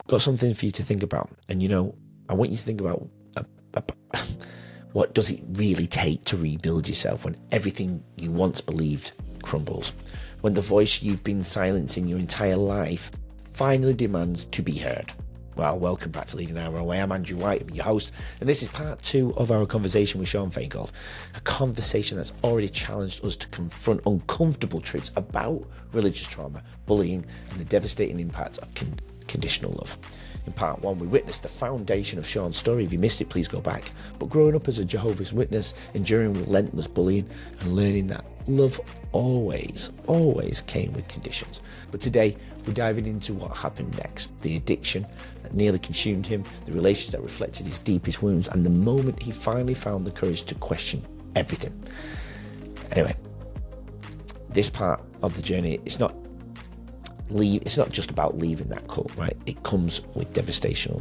got something for you to think about. And, I want you to think about what does it really take to rebuild yourself when everything you once believed crumbles? When the voice you've been silencing your entire life finally demands to be heard? Well, welcome back to Leading Our Own Way. I'm Andrew White, I'm your host, and this is part 2 of our conversation with Sean Faingold. A conversation that's already challenged us to confront uncomfortable truths about religious trauma, bullying, and the devastating impact of conditional love. In part 1, we witnessed the foundation of Sean's story. If you missed it, please go back. But growing up as a Jehovah's Witness, enduring relentless bullying, and learning that love always came with conditions. But today, we're diving into what happened next. The addiction that nearly consumed him, the relations that reflected his deepest wounds, and the moment he finally found the courage to question everything. Anyway, this part of the journey, it's not just about leaving that cult, right? It comes with devastations.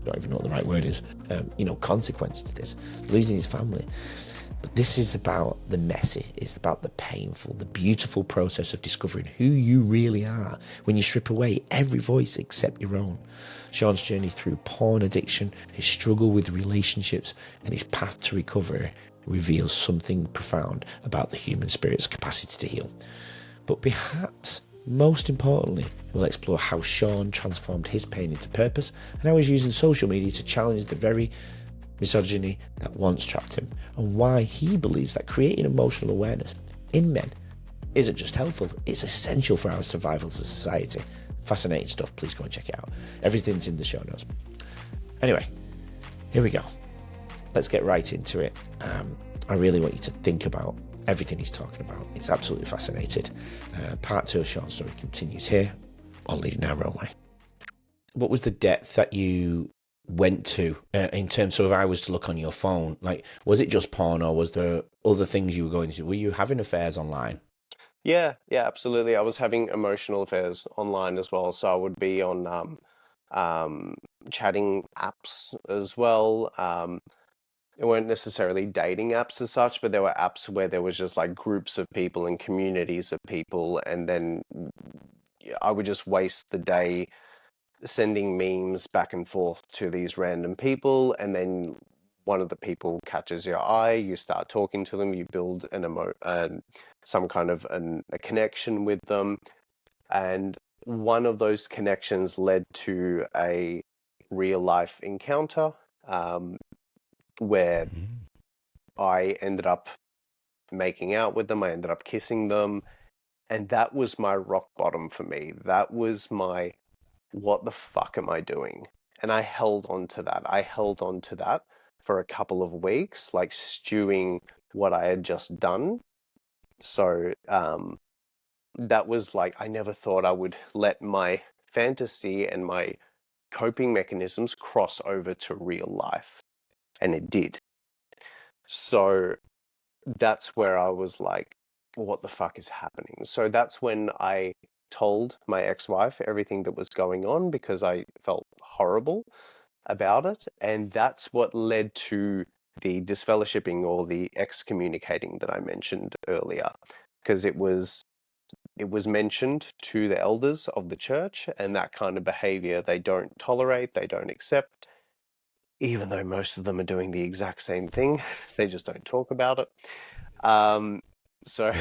Don't even know what the right word is. Consequence to this, losing his family. But this is about the messy. It's about the painful, the beautiful process of discovering who you really are when you strip away every voice except your own. Sean's journey through porn addiction, his struggle with relationships, and his path to recovery reveals something profound about the human spirit's capacity to heal. But perhaps most importantly, we'll explore how Sean transformed his pain into purpose and how he's using social media to challenge the very misogyny that once trapped him, and why he believes that creating emotional awareness in men isn't just helpful, it's essential for our survival as a society. Fascinating stuff. Please go and check it out. Everything's in the show notes. Anyway, here we go. Let's get right into it. I really want you to think about everything he's talking about. It's absolutely fascinating. Part 2 of Sean's story continues here on Leading Our Own Way. What was the depth that you went to in terms of, if I was to look on your phone, like, was it just porn, or was there other things you were going to? Were you having affairs online? Yeah, absolutely. I was having emotional affairs online as well, so I would be on chatting apps as well. It weren't necessarily dating apps as such, but there were apps where there was just like groups of people and communities of people, and then I would just waste the day sending memes back and forth to these random people, and then one of the people catches your eye, you start talking to them, you build some kind of a connection with them, and one of those connections led to a real life encounter, where I ended up making out with them, I ended up kissing them, and that was my rock bottom for me. That was my, what the fuck am I doing? And I held on to that. I held on to that for a couple of weeks, like stewing what I had just done. So that was like, I never thought I would let my fantasy and my coping mechanisms cross over to real life. And it did. So that's where I was like, what the fuck is happening? So that's when I told my ex-wife everything that was going on, because I felt horrible about it. And that's what led to the disfellowshipping or the excommunicating that I mentioned earlier, because it was mentioned to the elders of the church, and that kind of behavior they don't tolerate, they don't accept, even though most of them are doing the exact same thing. They just don't talk about it. So,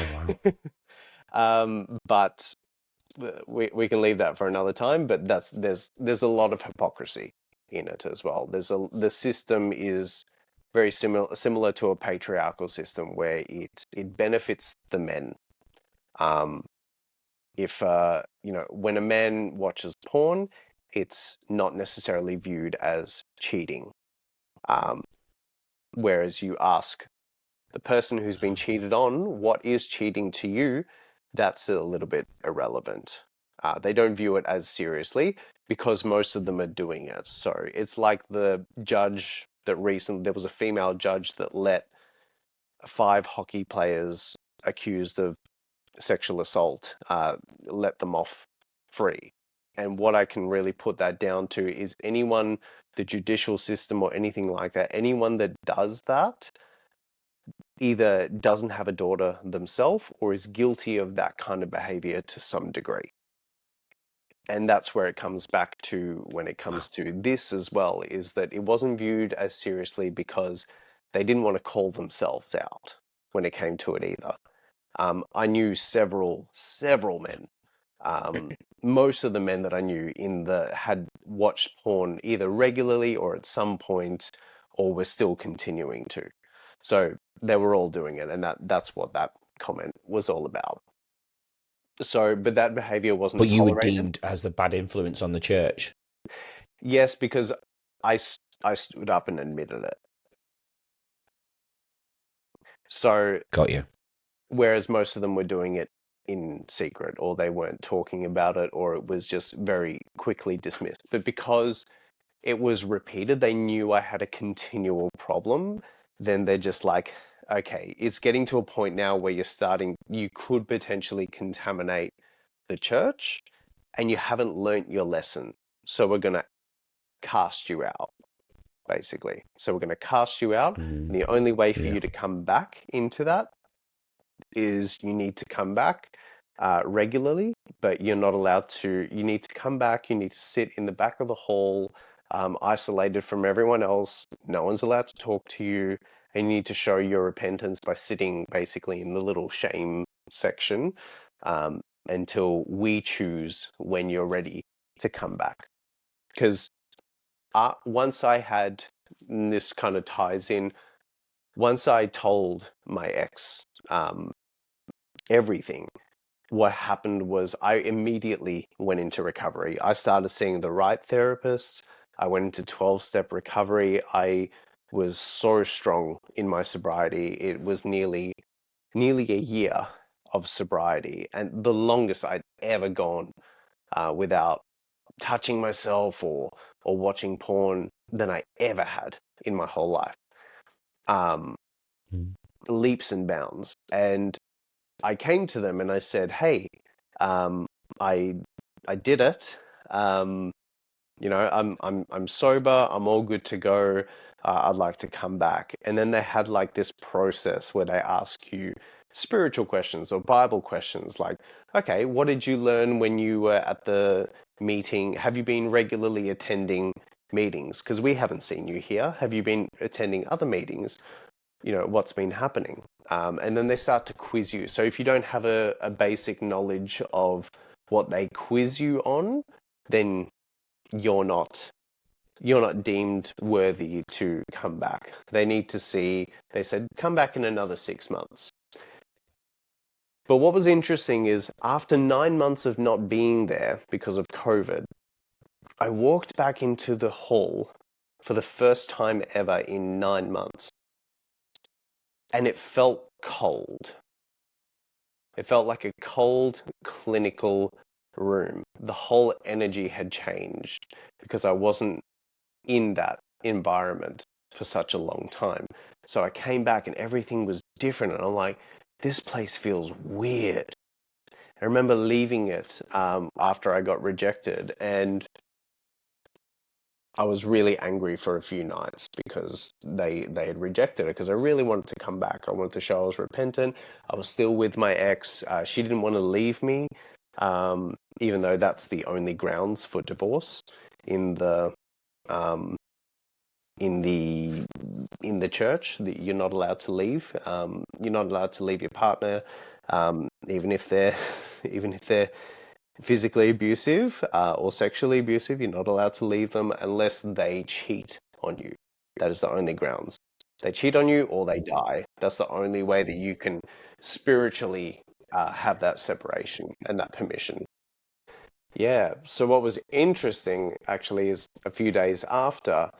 Oh, but we can leave that for another time. But there's a lot of hypocrisy in it as well. The system is very similar to a patriarchal system where it benefits the men. If when a man watches porn, it's not necessarily viewed as cheating. Whereas you ask the person who's been cheated on, what is cheating to you? That's a little bit irrelevant. They don't view it as seriously because most of them are doing it. So it's like the judge that recently, there was a female judge that let 5 hockey players accused of sexual assault, let them off free. And what I can really put that down to is anyone, the judicial system or anything like that, anyone that does that either doesn't have a daughter themselves or is guilty of that kind of behavior to some degree. And that's where it comes back to when it comes to this as well, is that it wasn't viewed as seriously because they didn't want to call themselves out when it came to it either. I knew several men. Most of the men that I knew had watched porn either regularly or at some point, or were still continuing to. So they were all doing it, and that's what that comment was all about. So, but that behavior wasn't But you were tolerated. deemed as the bad influence on the church. Yes, because I stood up and admitted it. So, Got you. whereas most of them were doing it in secret, or they weren't talking about it, or it was just very quickly dismissed. But because it was repeated, they knew I had a continual problem. Then they're just like, okay, it's getting to a point now where you could potentially contaminate the church, and you haven't learnt your lesson. So we're going to cast you out, basically. So we're going to cast you out. And the only way for you to come back into that is you need to come back regularly, but you're not allowed to. You need to come back. You need to sit in the back of the hall, isolated from everyone else. No one's allowed to talk to you. And you need to show your repentance by sitting basically in the little shame section until we choose when you're ready to come back. Because once I had, and this kind of ties in, once I told my ex everything, what happened was I immediately went into recovery. I started seeing the right therapists. I went into 12-step recovery. I was so strong in my sobriety. It was nearly a year of sobriety, and the longest I'd ever gone without touching myself or watching porn than I ever had in my whole life. Leaps and bounds. And I came to them and I said, "Hey, I did it. I'm sober. I'm all good to go. I'd like to come back." And then they had like this process where they ask you spiritual questions or Bible questions, like, "Okay, what did you learn when you were at the meeting? Have you been regularly attending meetings? Because we haven't seen you here. Have you been attending other meetings? What's been happening?" And then they start to quiz you. So if you don't have a basic knowledge of what they quiz you on, then you're not deemed worthy to come back. They need to see, they said, come back in another 6 months. But what was interesting is after 9 months of not being there because of COVID, I walked back into the hall for the first time ever in 9 months. And it felt cold. It felt like a cold, clinical room. The whole energy had changed because I wasn't in that environment for such a long time. So I came back and everything was different. And I'm like, this place feels weird. I remember leaving it after I got rejected, and I was really angry for a few nights because they had rejected it, because I really wanted to come back. I wanted to show I was repentant. I was still with my ex. She didn't want to leave me, even though that's the only grounds for divorce in the um, in the church. That you're not allowed to leave. You're not allowed to leave your partner, even if they're physically abusive or sexually abusive. You're not allowed to leave them unless they cheat on you. That is the only grounds. They cheat on you or they die. That's the only way that you can spiritually have that separation and that permission. Yeah. So what was interesting actually is a few days after,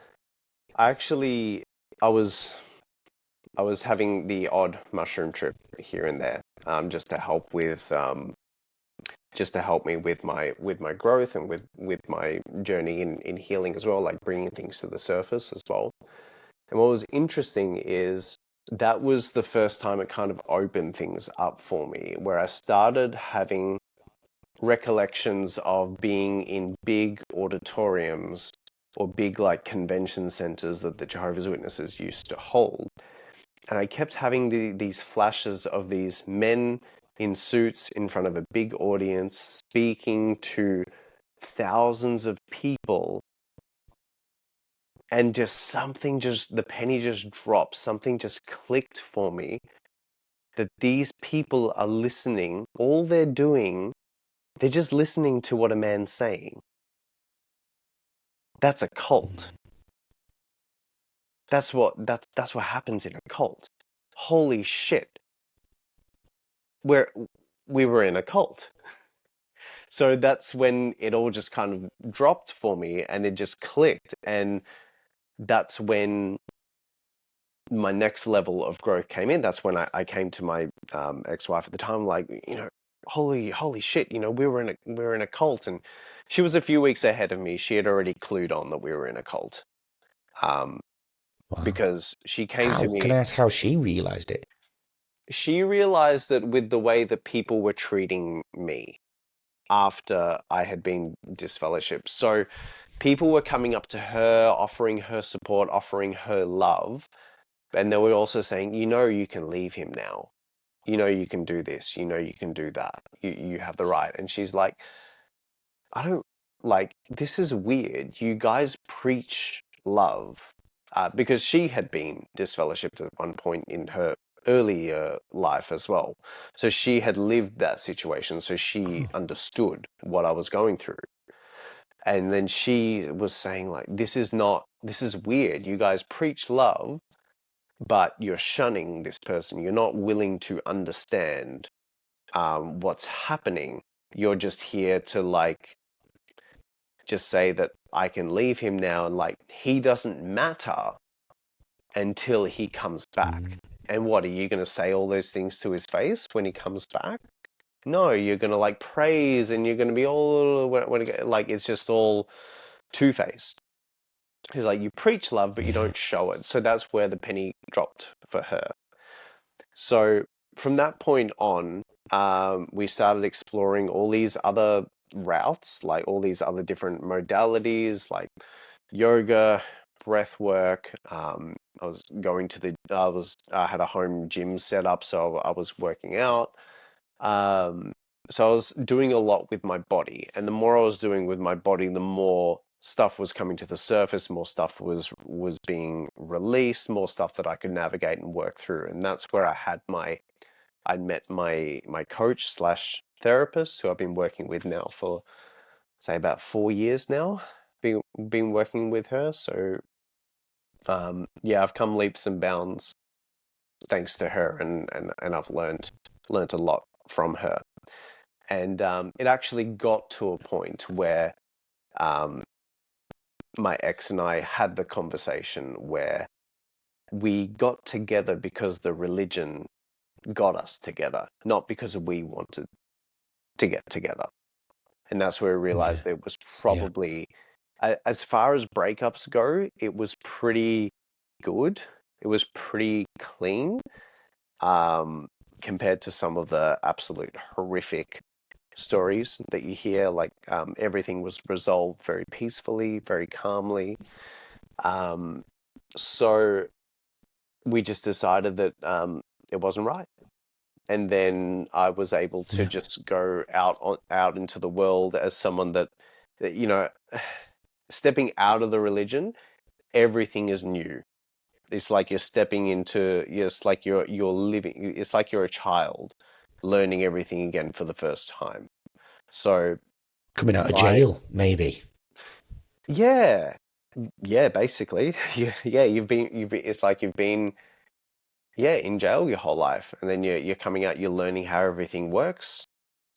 I I was having the odd mushroom trip here and there, just to help me with my growth and with my journey in healing as well, like bringing things to the surface as well. And what was interesting is that was the first time it kind of opened things up for me, where I started having recollections of being in big auditoriums or big like convention centers that the Jehovah's Witnesses used to hold. And I kept having these flashes of these men in suits in front of a big audience speaking to thousands of people, and the penny just dropped. Something just clicked for me that these people are listening. All they're doing, they're just listening to what a man's saying. That's a cult. That's what happens in a cult. Holy shit. We were in a cult. So that's when it all just kind of dropped for me, and it just clicked. And that's when my next level of growth came in. That's when I came to my ex-wife at the time, like, holy shit, we were in a cult. And she was a few weeks ahead of me. She had already clued on that we were in a cult. Wow. Because she came to How? Can I me. ask how she realized it? She realized that with the way that people were treating me after I had been disfellowshipped. So people were coming up to her, offering her support, offering her love. And they were also saying, you can leave him now. You can do this. You can do that. You have the right. And she's like, I don't this is weird. You guys preach love. Because she had been disfellowshipped at one point in her earlier life as well. So she had lived that situation. So she understood what I was going through. And then she was saying, like, this is weird. You guys preach love, but you're shunning this person. You're not willing to understand what's happening. You're just here to just say that I can leave him now, and he doesn't matter until he comes back. And what, are you going to say all those things to his face when he comes back? No, you're going to praise, and you're going to be all it's just all two-faced. He's like, you preach love, but you don't show it. So that's where the penny dropped for her. So from that point on, we started exploring all these other routes, all these other different modalities, like yoga, breath work. I had a home gym set up, so I was working out. So I was doing a lot with my body, and the more I was doing with my body, the more stuff was coming to the surface, more stuff was being released, more stuff that I could navigate and work through. And that's where I met my coach slash therapist, who I've been working with now for, say, about 4 years now. Been working with her. So I've come leaps and bounds thanks to her, and I've learned a lot from her. And it actually got to a point where my ex and I had the conversation where we got together because the religion got us together, not because we wanted to get together. And that's where we realized there was probably, as far as breakups go, it was pretty good. It was pretty clean, compared to some of the absolute horrific stories that you hear. Everything was resolved very peacefully, very calmly. So we just decided that it wasn't right. And then I was able to just go out into the world as someone that stepping out of the religion, everything is new. It's like you're stepping into, it's like you're living, it's like you're a child learning everything again for the first time. So Coming out of jail, maybe. Yeah, basically. You've been, it's like you've been, in jail your whole life, and then you're coming out, you're learning how everything works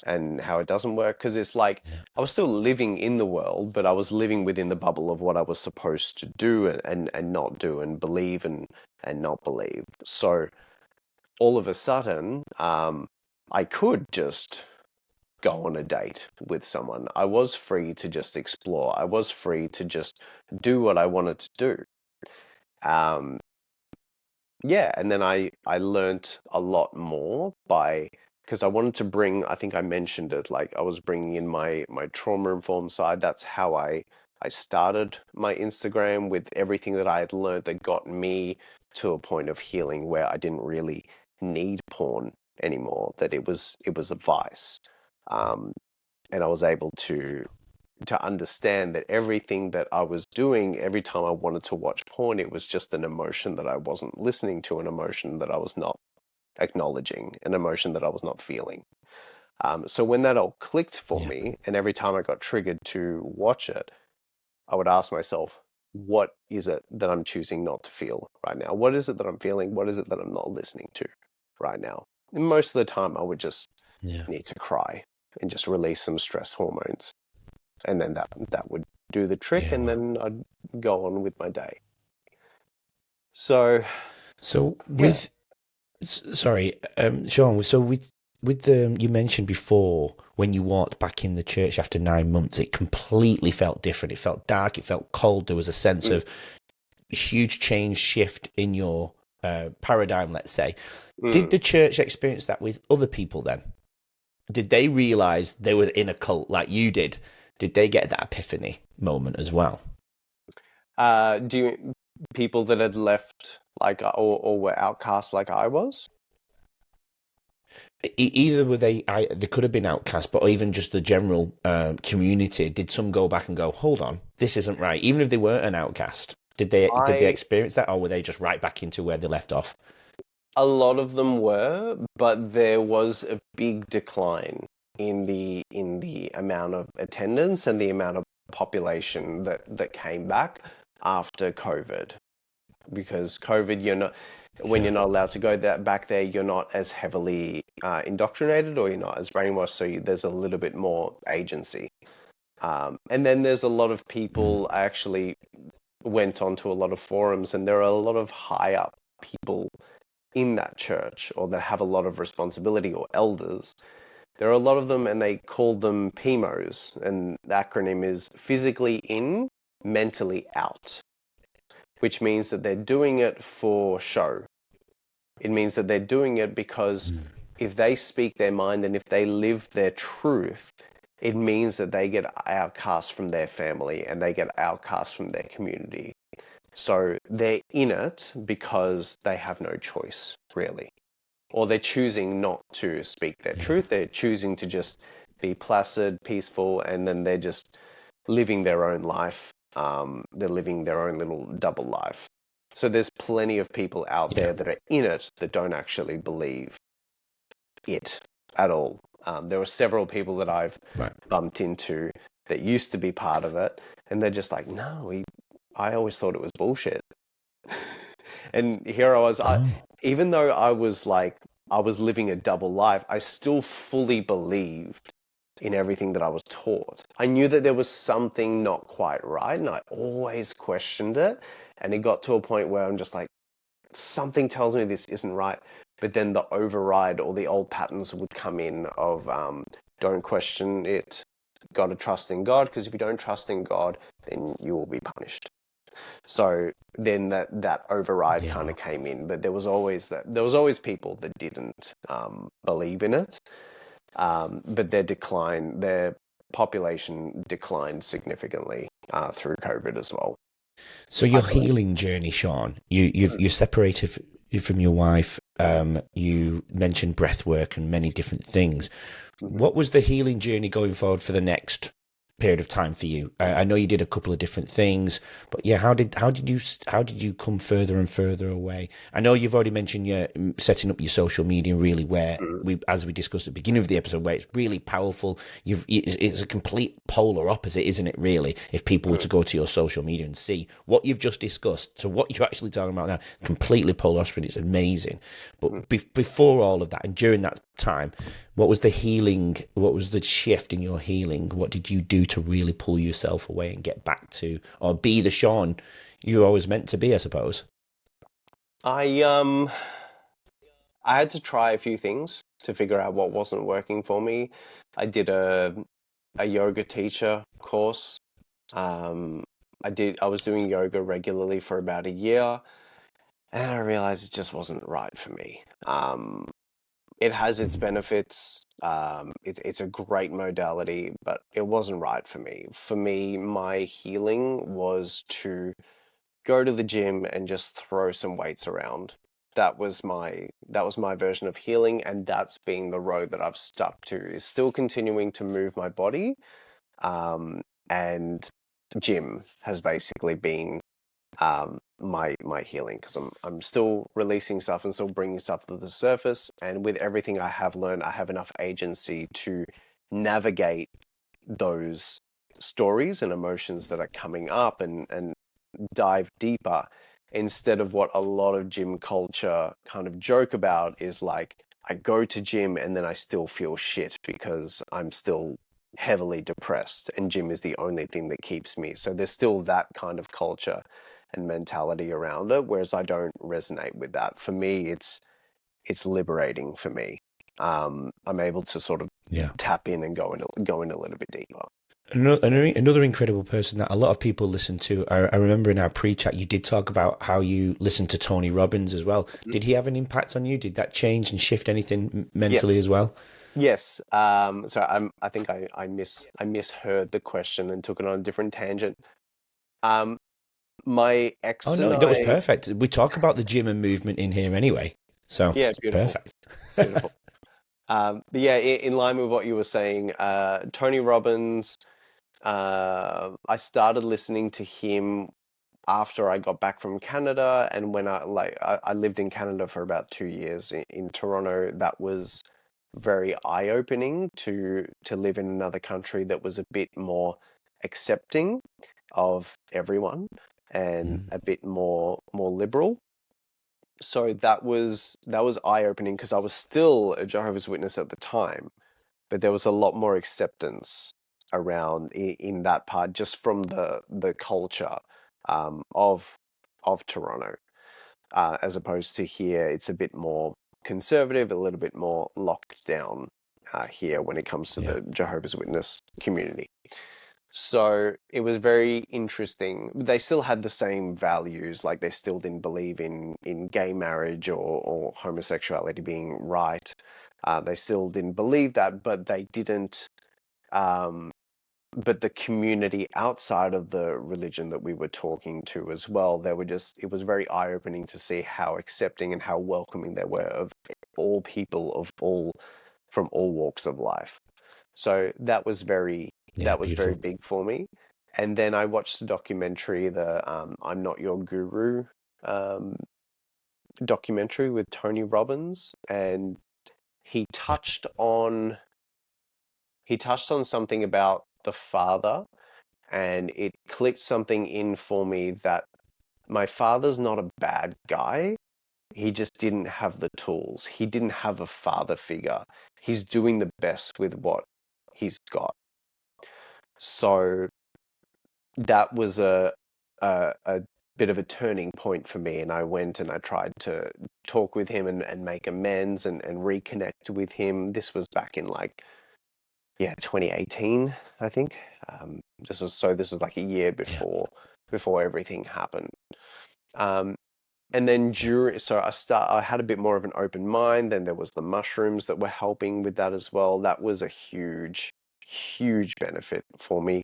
and how it doesn't work. Because it's like I was still living in the world, but I was living within the bubble of what I was supposed to do and not do, and believe and not believe. So all of a sudden, I could just go on a date with someone. I was free to just explore. I was free to just do what I wanted to do. Um, and then I learned a lot more because I wanted to bring, I think I mentioned it, I was bringing in my trauma-informed side. That's how I started my Instagram, with everything that I had learned that got me to a point of healing where I didn't really need porn anymore, that it was a vice. And I was able to to understand that everything that I was doing, every time I wanted to watch porn, it was just an emotion that I wasn't listening to, an emotion that I was not acknowledging, an emotion that I was not feeling. So when that all clicked for Yeah. me, and every time I got triggered to watch it, I would ask myself, what is it that I'm choosing not to feel right now? What is it that I'm feeling? What is it that I'm not listening to right now? And most of the time, I would just Yeah. need to cry and just release some stress hormones. And then that would do the trick, Yeah. and Wow. then I'd go on with my day. So, So yeah. sorry, Sean. So with the you mentioned before when you walked back in the church after 9 months, it completely felt different. It felt dark. It felt cold. There was a sense Mm, of huge change shift in your paradigm. Let's say, did mm. the church experience that with other people? Then did they realize they were in a cult like you did? Did they get that epiphany moment as well? Do you people that had left like or were outcast like I was? Either were they could have been outcast, but even just the general community. Did some go back and go, hold on, this isn't right? Even if they weren't an outcast, did they I experience that, or were they just right back into where they left off? A lot of them were, but there was a big decline in the amount of attendance and the amount of population that came back after COVID. Because COVID, you're not when Yeah. you're not allowed to go that back there, you're not as heavily indoctrinated, or you're not as brainwashed. So there's a little bit more agency. And then there's a lot of Mm. people. I actually went onto a lot of forums, and there are a lot of high up people in that church, or that have a lot of responsibility, or elders. There are a lot of them, and they call them PMOs, and the acronym is physically in, mentally out, which means that they're doing it for show. It means that they're doing it because Mm. if they speak their mind and if they live their truth, it means that they get outcast from their family and they get outcast from their community. So they're in it because they have no choice, really. Or they're choosing not to speak their Yeah. truth. They're choosing to just be placid, peaceful, and then they're just living their own life. They're living their own little double life. So there's plenty of people out Yeah. there that are in it that don't actually believe it at all. There were several people that I've Right. bumped into that used to be part of it, and they're just like, no, I always thought it was bullshit. And here I was, Oh. even though I was living a double life, I still fully believed in everything that I was taught. I knew that there was something not quite right, and I always questioned it. And it got to a point where I'm just like, something tells me this isn't right. But then the override or the old patterns would come in of don't question it, got to trust in God, because if you don't trust in God, then you will be punished. So then that override Yeah. kind of Wow. came in, but there was always people that didn't believe in it, but their population declined significantly through COVID as well, So I your believe. healing journey, Sean, you're separated from your wife. You mentioned breath work and many different things. Mm-hmm. What was the healing journey going forward for the next period of time for you? I know you did a couple of different things, but yeah, how did you come further and further away? I know you've already mentioned your setting up your social media really, where we, as we discussed at the beginning of the episode, where it's really powerful. It's a complete polar opposite, isn't it? Really, if people were to go to your social media and see what you've just discussed, so what you're actually talking about now, completely polar opposite. It's amazing. Mm-hmm. But before all of that and during that time, what was the healing? What was the shift in your healing? What did you do to really pull yourself away and get back to, or be the Sean you were always meant to be, I suppose? I um I had to try a few things to figure out what wasn't working for me. I did a yoga teacher course. Um, I was doing yoga regularly for about a year, and I realized it just wasn't right for me. It has its Mhm. benefits. It's a great modality, but it wasn't right for me. For me, my healing was to go to the gym and just throw some weights around. That was my version of healing, and that's been the road that I've stuck to. Is still continuing to move my body, and gym has basically been my healing, because I'm still releasing stuff and still bringing stuff to the surface. And with everything I have learned, I have enough agency to navigate those stories and emotions that are coming up, and dive deeper, instead of what a lot of gym culture kind of joke about is like, I go to gym and then I still feel shit because I'm still heavily depressed and gym is the only thing that keeps me. So there's still that kind of culture and mentality around it, whereas I don't resonate with that. For me, it's liberating for me. I'm able to sort of tap in and go in a little bit deeper. Another incredible person that a lot of people listen to. I remember in our pre-chat you did talk about how you listened to Tony Robbins as well. Did he have an impact on you? Did that change and shift anything mentally as well? Yes. I think I misheard the question and took it on a different tangent. My Oh ex and no, that was I. perfect. We talk about the gym and movement in here anyway, so Yeah, it's beautiful, perfect. beautiful. But yeah, in line with what you were saying, Tony Robbins. I started listening to him after I got back from Canada, and when I lived in Canada for about 2 years in Toronto. That was very eye-opening to live in another country that was a bit more accepting of everyone and a bit more liberal. So that was eye-opening, because I was still a Jehovah's Witness at the time, but there was a lot more acceptance around in that part, just from the culture of Toronto, as opposed to here. It's a bit more conservative, a little bit more locked down here when it comes to Yeah, the Jehovah's Witness community. So it was very interesting. They still had the same values, like they still didn't believe in gay marriage or homosexuality being right. They still didn't believe that, but they didn't. Um, but the community outside of the religion that we were talking to as well, they were just, it was very eye-opening to see how accepting and how welcoming they were of all people, from all walks of life. So yeah, that was very beautiful. big for me. And then I watched the documentary, the I'm Not Your Guru um, documentary with Tony Robbins, and he Yeah, touched on something about the father, and it clicked something in for me that my father's not a bad guy. He just didn't have the tools. He didn't have a father figure. He's doing the best with what he's got. So that was a bit of a turning point for me, and I went and I tried to talk with him and make amends and reconnect with him. This was back in 2018, I think. This was like a year yeah, before everything happened. Um, and then I had a bit more of an open mind. Then there was the mushrooms that were helping with that as well. That was a huge benefit for me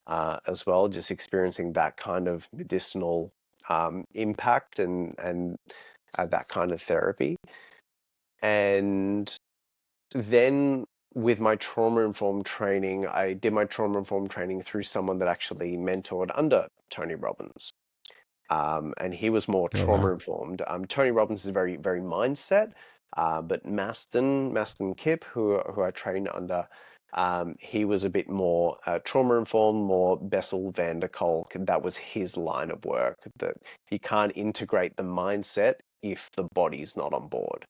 as well. Just experiencing that kind of medicinal impact and that kind of therapy. And then with my trauma-informed training, I did my trauma-informed training through someone that actually mentored under Tony Robbins. And he was more oh wow, trauma-informed. Tony Robbins is very, very mindset, but Maston Kipp, who I trained under, he was a bit more trauma-informed, more Bessel van der Kolk. That was his line of work, that you can't integrate the mindset if the body's not on board.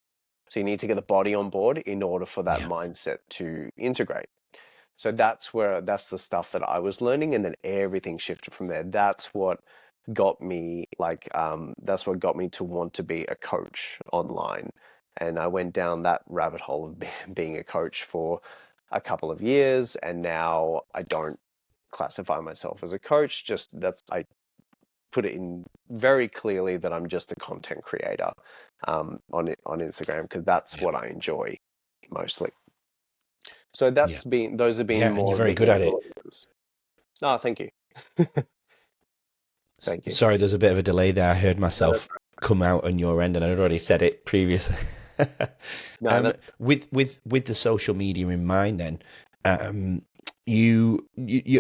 So you need to get the body on board in order for that yeah, mindset to integrate. So that's the stuff that I was learning, and then everything shifted from there. That's what got me to want to be a coach online. And I went down that rabbit hole of being a coach for a couple of years, and now I don't classify myself as a coach. Just that I put it in very clearly that I'm just a content creator on Instagram, because that's yeah, what I enjoy mostly. So yeah, those have been yeah, and more you're of very the good at it. influences. No, thank you. Thank you. Sorry, there's a bit of a delay there. I heard No, that's myself come out on your end, and I'd already said it previously. no, that With the social media in mind, then, you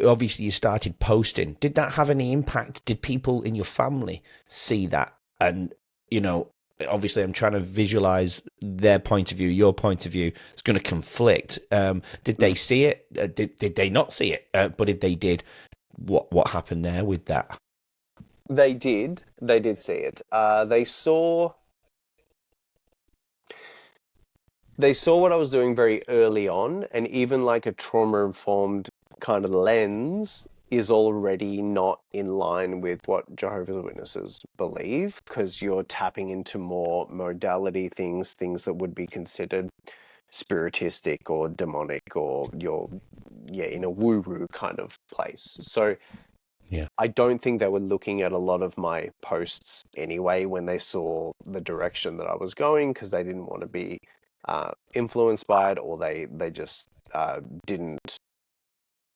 obviously you started posting. Did that have any impact? Did people in your family see that? And you know, obviously, I'm trying to visualize their point of view, your point of view. It's going to conflict. Did they see it? Did they not see it? But if they did, what happened there with that? They did. They did see it. They saw what I was doing very early on, and even like a trauma-informed kind of lens is already not in line with what Jehovah's Witnesses believe, because you're tapping into more modality things that would be considered spiritistic or demonic, or you're, yeah, in a woo-woo kind of place. So Yeah. I don't think they were looking at a lot of my posts anyway when they saw the direction that I was going, because they didn't want to be influenced by it, or they just didn't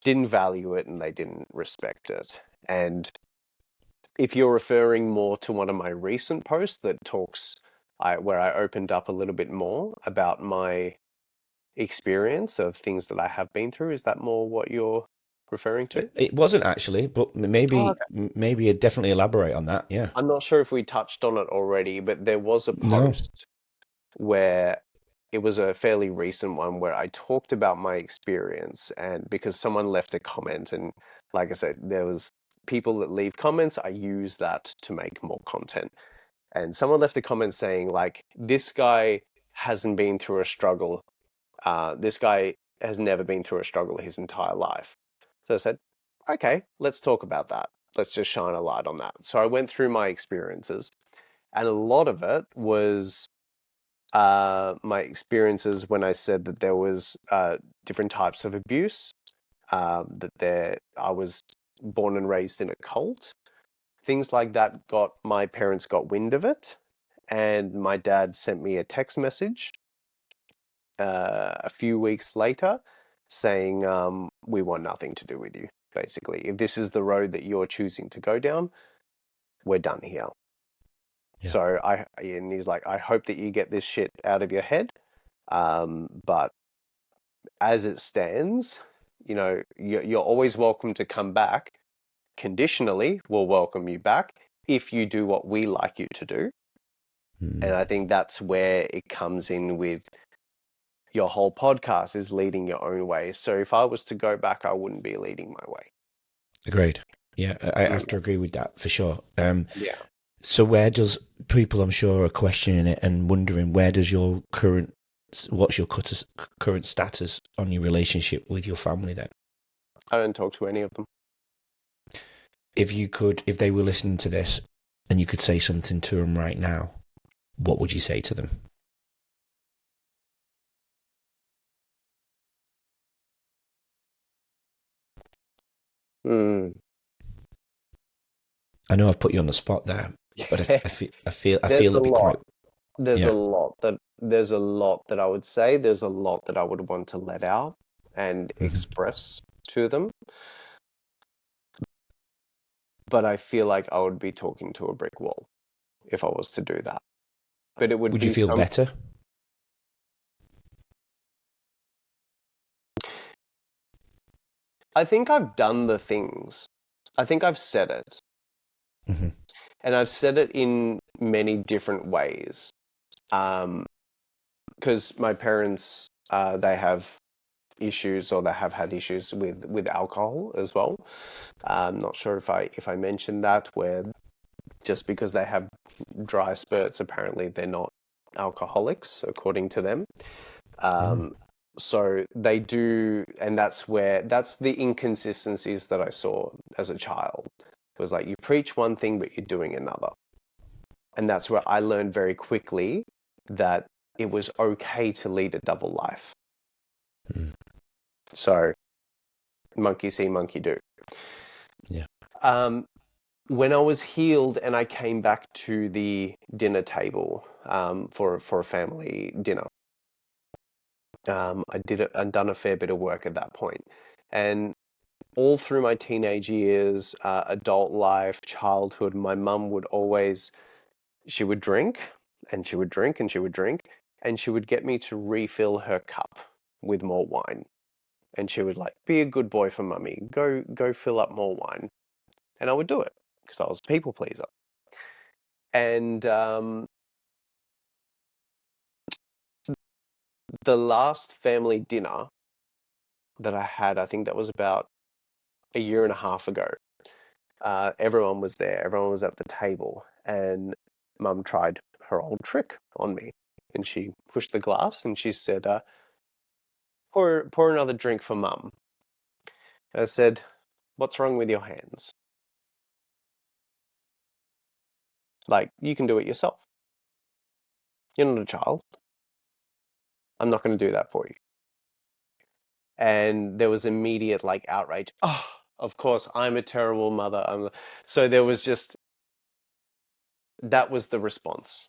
value it, and they didn't respect it. And if you're referring more to one of my recent posts that talks, where I opened up a little bit more about my experience of things that I have been through, is that more what you're referring to? It wasn't actually, but Oh, maybe you definitely elaborate on that. Yeah. I'm not sure if we touched on it already, but there was a No. post where it was a fairly recent one where I talked about my experience, and because someone left a comment, and like I said, there was people that leave comments, I use that to make more content. And someone left a comment saying like, this guy hasn't been through a struggle. This guy has never been through a struggle his entire life. So I said, okay, let's talk about that. Let's just shine a light on that. So I went through my experiences, and a lot of it was my experiences when I said that there was different types of abuse, I was born and raised in a cult. Things like that my parents got wind of it, and my dad sent me a text message a few weeks later saying, we want nothing to do with you, basically. If this is the road that you're choosing to go down, we're done here. Yeah. So and he's like, I hope that you get this shit out of your head. But as it stands, you're always welcome to come back. Conditionally, we'll welcome you back if you do what we like you to do. And I think that's where it comes in with your whole podcast, is leading your own way. So if I was to go back, I wouldn't be leading my way. Agreed. Yeah, I have to agree with that for sure. Yeah. So where does people, I'm sure, are questioning it and wondering, what's your current status on your relationship with your family then? I don't talk to any of them. If they were listening to this and you could say something to them right now, what would you say to them? I know I've put you on the spot there, but I feel There's it'd a be quite. lot. There's a Yeah. lot that I would say. There's a lot that I would want to let out and express to them. But I feel like I would be talking to a brick wall if I was to do that. But it would Would you be feel better? I think I've done the things. I think I've said it. Mm-hmm. And I've said it in many different ways. Because my parents, they have issues, or they have had issues with alcohol as well. I'm not sure if I mentioned that, where just because they have dry spurts, apparently they're not alcoholics according to them. So they do, and that's the inconsistencies that I saw as a child. It was like, you preach one thing but you're doing another. And that's where I learned very quickly that it was okay to lead a double life. So monkey see, monkey do. Yeah. When I was healed and I came back to the dinner table for a family dinner, I'd done a fair bit of work at that point. And all through my teenage years, adult life, childhood, my mum would always, she would drink, and she would drink, and she would drink, and she would get me to refill her cup with more wine. And she would like, be a good boy for mummy. Go fill up more wine. And I would do it because I was a people pleaser. And the last family dinner that I had, I think that was about a year and a half ago. Everyone was there. Everyone was at the table. And mum tried her old trick on me. And she pushed the glass and she said, pour another drink for mum. I said, what's wrong with your hands? Like, you can do it yourself. You're not a child. I'm not going to do that for you. And there was immediate like outrage. Oh, of course, I'm a terrible mother. So there was just, that was the response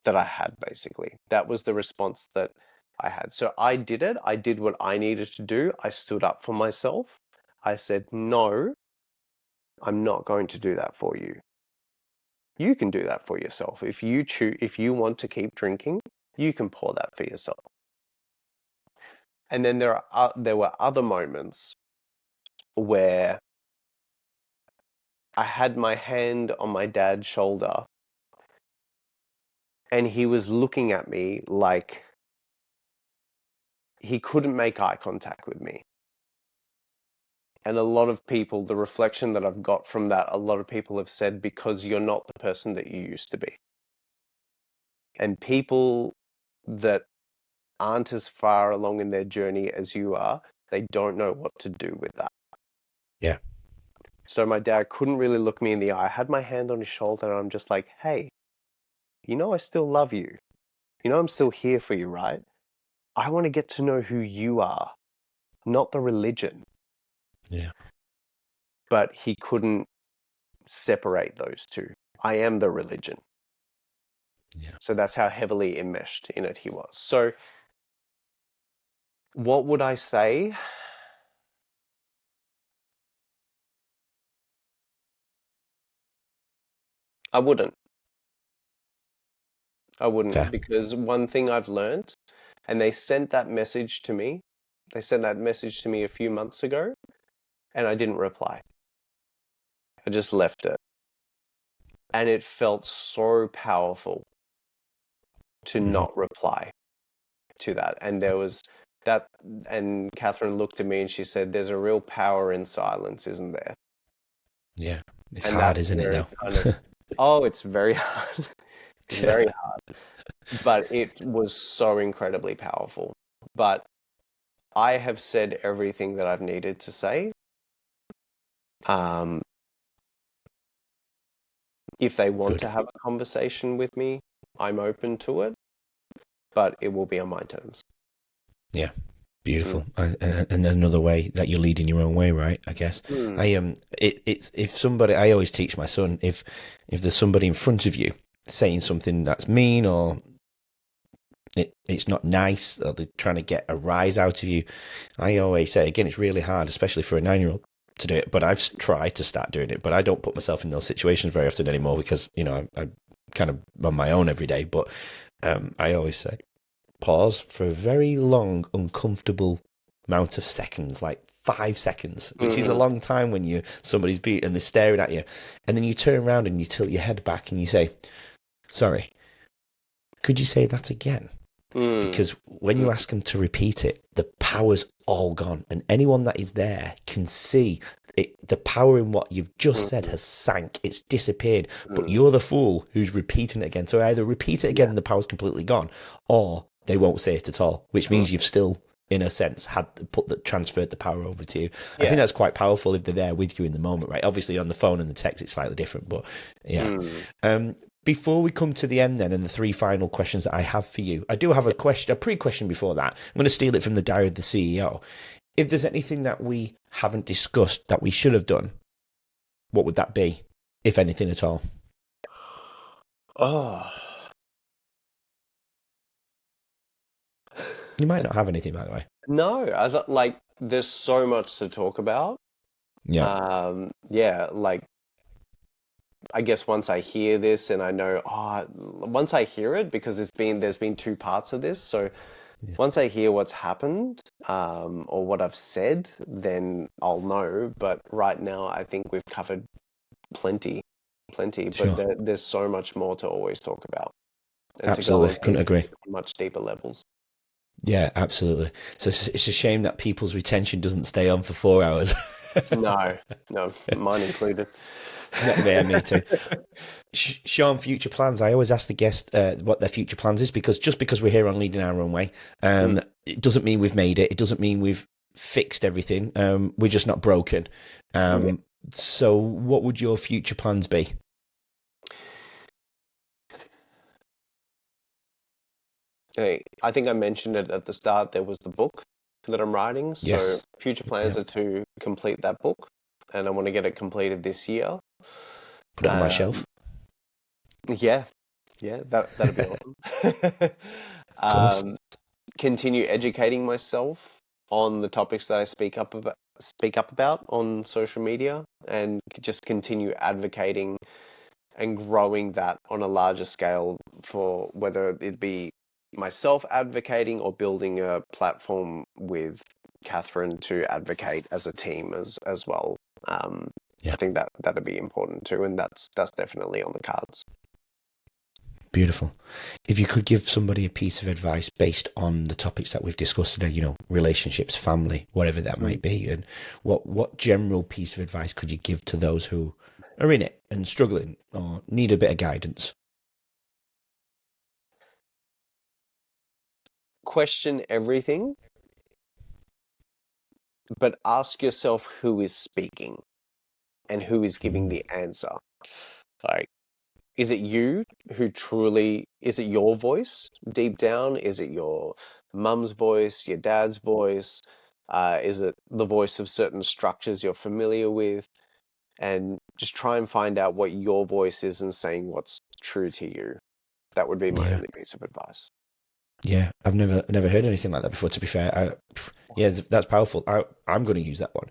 that I had, basically. That was the response that I had. So I did it. I did what I needed to do. I stood up for myself. I said, no, I'm not going to do that for you. You can do that for yourself. If you want to keep drinking, you can pour that for yourself. And then there were other moments where I had my hand on my dad's shoulder and he was looking at me like he couldn't make eye contact with me. And a lot of people, the reflection that I've got from that, a lot of people have said, because you're not the person that you used to be. And people that aren't as far along in their journey as you are, they don't know what to do with that. Yeah. So my dad couldn't really look me in the eye. I had my hand on his shoulder and I'm just like, hey, you know, I still love you. You know, I'm still here for you, right? I want to get to know who you are, not the religion. Yeah. But he couldn't separate those two. I am the religion. Yeah. So that's how heavily enmeshed in it he was. So what would I say? I wouldn't. Fair. Because one thing I've learned, and they sent that message to me. They sent that message to me a few months ago, and I didn't reply. I just left it. And it felt so powerful to not reply to that. And there was that, and Catherine looked at me and she said, there's a real power in silence, isn't there? Yeah. It's And hard, that's isn't it, where though? it kind of, oh, it's very hard. It's very hard. But it was so incredibly powerful. But I have said everything that I've needed to say. If they want Good. to have a conversation with me, I'm open to it, but it will be on my terms. Yeah. Beautiful. And another way that you're leading your own way, right? I guess. It's if somebody, I always teach my son, if there's somebody in front of you saying something that's mean or it's not nice, or they're trying to get a rise out of you, I always say, again, it's really hard, especially for a 9-year-old to do it, but I've tried to start doing it, but I don't put myself in those situations very often anymore because, you know, I'm kind of on my own every day. But I always say, pause for a very long, uncomfortable amount of seconds, like 5 seconds, which is a long time when somebody's beat and they're staring at you. And then you turn around and you tilt your head back and you say, sorry, could you say that again? Because when you ask them to repeat it, the power's all gone. And anyone that is there can see it, the power in what you've just said has sank. It's disappeared. But you're the fool who's repeating it again. So either repeat it again and the power's completely gone, or they won't say it at all, which means you've still, in a sense, transferred the power over to you. I think that's quite powerful if they're there with you in the moment, right? Obviously on the phone and the text it's slightly different, but yeah. Before we come to the end then and the 3 final questions that I have for you, I do have a pre-question before that. I'm going to steal it from the Diary of the CEO. If there's anything that we haven't discussed that we should have done, what would that be, if anything at all? Oh. You might not have anything, by the way. No, I thought, like, there's so much to talk about. Yeah. Like, I guess once I hear this and I know, once I hear it, because there's been 2 parts of this, so Once I hear what's happened, or what I've said, then I'll know. But right now, I think we've covered plenty. But Sure. there's so much more to always talk about and to go Absolutely. on Couldn't agree. much deeper levels. Yeah, absolutely. So it's a shame that people's retention doesn't stay on for 4 hours. No, mine included. Yeah, me too. Sean, future plans. I always ask the guest what their future plans is, because just because we're here on Leading Our Own Way, it doesn't mean we've made it. It doesn't mean we've fixed everything. We're just not broken. So what would your future plans be? Hey, I think I mentioned it at the start. There was the book that I'm writing. So Yes. future plans are to complete that book, and I want to get it completed this year. Put it on my shelf. Yeah, that'd be awesome. Of course. Continue educating myself on the topics that I speak up about on social media, and just continue advocating and growing that on a larger scale, for whether it be myself advocating or building a platform with Catherine to advocate as a team as well. I think that'd be important too, and that's definitely on the cards. Beautiful. If you could give somebody a piece of advice based on the topics that we've discussed today, relationships, family, whatever that might be, and what general piece of advice could you give to those who are in it and struggling or need a bit of guidance? Question everything, but ask yourself who is speaking and who is giving the answer. Like, is it you who truly, is it your voice deep down? Is it your mum's voice, your dad's voice? Is it the voice of certain structures you're familiar with? And just try and find out what your voice is and saying what's true to you. That would be my only piece of advice. Yeah, I've never heard anything like that before, to be fair. That's powerful. I'm going to use that one.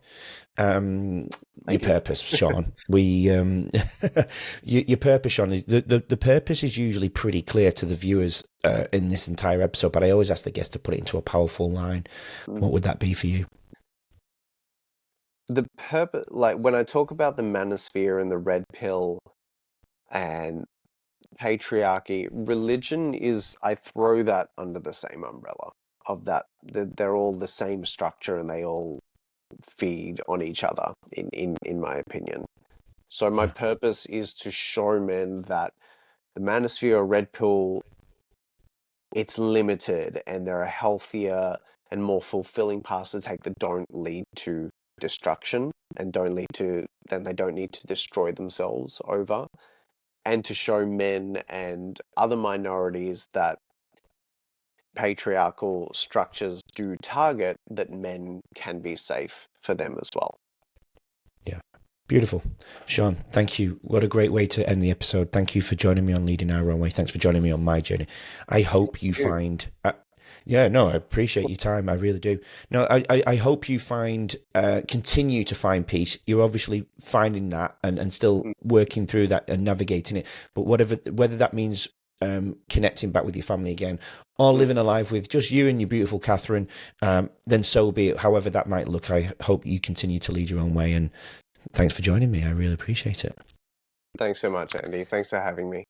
Your purpose, Sean. Your purpose, Sean. The purpose is usually pretty clear to the viewers in this entire episode, but I always ask the guest to put it into a powerful line. What would that be for you? The purpose, like when I talk about the manosphere and the red pill and patriarchy, religion is, I throw that under the same umbrella of that. They're all the same structure and they all feed on each other, in my opinion. So my purpose is to show men that the manosphere or red pill, it's limited, and there are healthier and more fulfilling paths to take that don't lead to destruction and they don't need to destroy themselves over. And to show men and other minorities that patriarchal structures do target, that men can be safe for them as well. Yeah. Beautiful. Sean, thank you. What a great way to end the episode. Thank you for joining me on Leading Our Own Way. Thanks for joining me on my journey. I hope you find... I appreciate your time. I really do. No, I hope you continue to find peace. You're obviously finding that and still working through that and navigating it. But whether that means connecting back with your family again or living a life with just you and your beautiful Catherine, then so be it. However that might look, I hope you continue to lead your own way. And thanks for joining me. I really appreciate it. Thanks so much, Andy. Thanks for having me.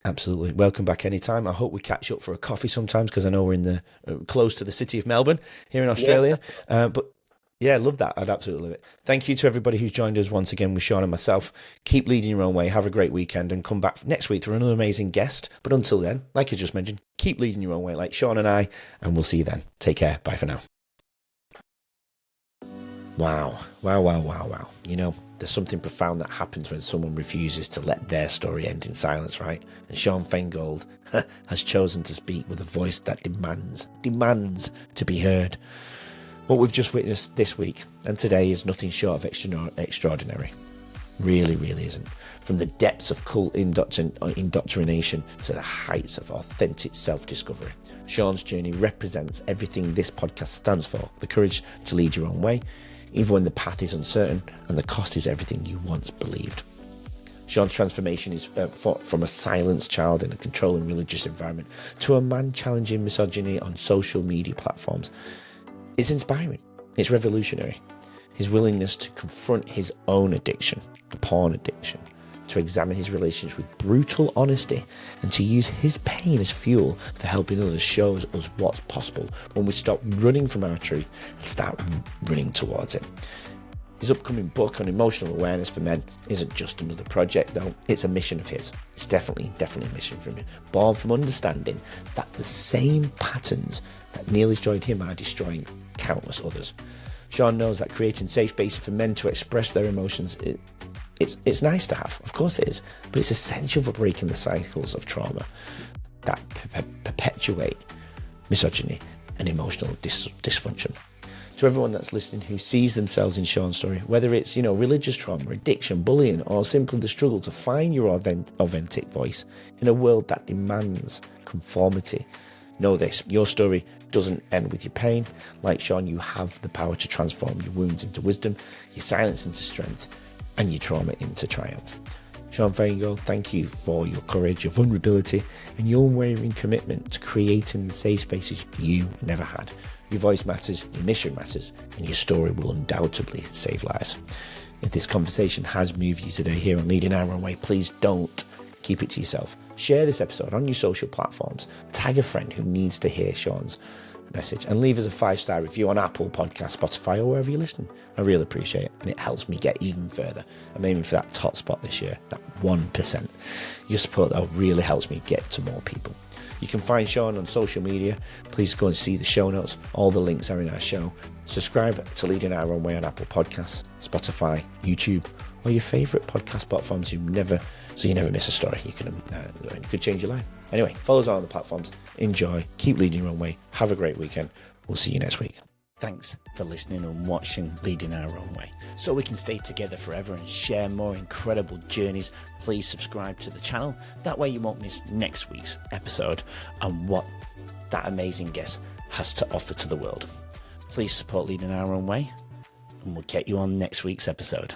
Absolutely. Welcome back anytime. I hope we catch up for a coffee sometimes, because I know we're in close to the city of Melbourne here in Australia. But yeah, love that. I'd absolutely love it. Thank you to everybody who's joined us once again with Sean and myself. Keep leading your own way. Have a great weekend and come back next week for another amazing guest. But until then, like I just mentioned, keep leading your own way like Sean and I, and we'll see you then. Take care. Bye for now. Wow. There's something profound that happens when someone refuses to let their story end in silence, right? And Sean Faingold has chosen to speak with a voice that demands to be heard. What we've just witnessed this week and today is nothing short of extraordinary. Really, really isn't. From the depths of cult indoctrination to the heights of authentic self-discovery, Sean's journey represents everything this podcast stands for: the courage to lead your own way, even when the path is uncertain and the cost is everything you once believed. Sean's transformation is from a silenced child in a controlling religious environment to a man challenging misogyny on social media platforms. It's inspiring. It's revolutionary. His willingness to confront his own addiction, the porn addiction, to examine his relations with brutal honesty, and to use his pain as fuel for helping others shows us what's possible when we stop running from our truth and start running towards it. His upcoming book on emotional awareness for men isn't just another project, though. It's a mission of his. It's definitely a mission from him. Born from understanding that the same patterns that nearly destroyed him are destroying countless others. Sean knows that creating safe spaces for men to express their emotions, it's nice to have. Of course it is. But it's essential for breaking the cycles of trauma that perpetuate misogyny and emotional dysfunction. To everyone that's listening who sees themselves in Sean's story, whether it's, religious trauma, addiction, bullying, or simply the struggle to find your authentic voice in a world that demands conformity, know this: your story doesn't end with your pain. Like Sean, you have the power to transform your wounds into wisdom, your silence into strength, and your trauma into triumph. Sean Faingold, thank you for your courage, your vulnerability, and your unwavering commitment to creating the safe spaces you never had. Your voice matters, your mission matters, and your story will undoubtedly save lives. If this conversation has moved you today here on Leading Our Own Way, please don't keep it to yourself. Share this episode on your social platforms. Tag a friend who needs to hear Sean's message, and leave us a 5-star review on Apple Podcasts, Spotify, or wherever you listen. I really appreciate it, and it helps me get even further. I'm aiming for that top spot this year, that 1%. Your support, though, really helps me get to more people. You can find Sean on social media. Please go and see the show notes. All the links are in our show. Subscribe to Leading Our Own Way on Apple Podcasts, Spotify, YouTube, or your favourite podcast platforms so you never miss a story. You could change your life. Anyway, follow us on the platforms. Enjoy. Keep leading your own way. Have a great weekend. We'll see you next week. Thanks for listening and watching Leading Our Own Way. So we can stay together forever and share more incredible journeys, please subscribe to the channel. That way you won't miss next week's episode and what that amazing guest has to offer to the world. Please support Leading Our Own Way, and we'll get you on next week's episode.